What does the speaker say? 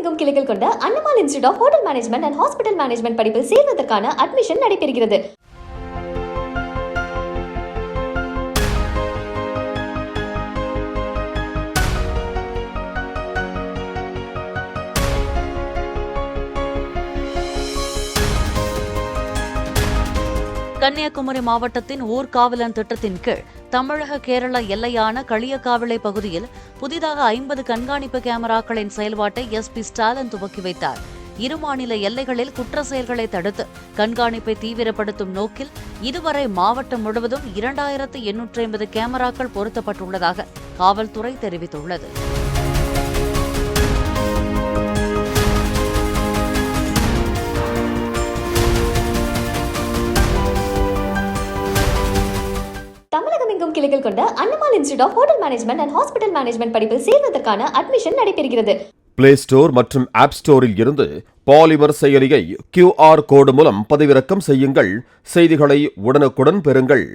தமிழகமெங்கும் கிளைகள் கொண்ட Annamal institute of hotel management and hospital management படிப்பில் சேர்வதற்கான அட்மிஷன் நடைபெறுகிறது. கன்னியாகுமரி மாவட்டத்தின் ஊர்காவலன் திட்டத்தின் கீழ் தமிழக கேரள எல்லையான களியக்காவிளை பகுதியில் புதிதாக 50 கண்காணிப்பு கேமராக்களின் செயல்பாட்டை SP ஸ்டாலின் துவக்கி வைத்தார். இரு மாநில எல்லைகளில் குற்ற செயல்களை தடுத்து கண்காணிப்பை தீவிரப்படுத்தும் நோக்கில் இதுவரை மாவட்டம் முழுவதும் 2850 கேமராக்கள் பொருத்தப்பட்டுள்ளதாக காவல்துறை தெரிவித்துள்ளது. தமிழகமெங்கும் கிளைகள் கொண்ட Annamal institute of hotel management and hospital management படிப்பில் சேர்வதற்கான அட்மிஷன் நடைபெறுகிறது. பிளே ஸ்டோர் மற்றும் ஆப் ஸ்டோரில் இருந்து பாலிமர் செயலியை QR கோடு மூலம் பதிவிறக்கம் செய்யுங்கள். செய்திகளை உடனுக்குடன் பெறுங்கள்.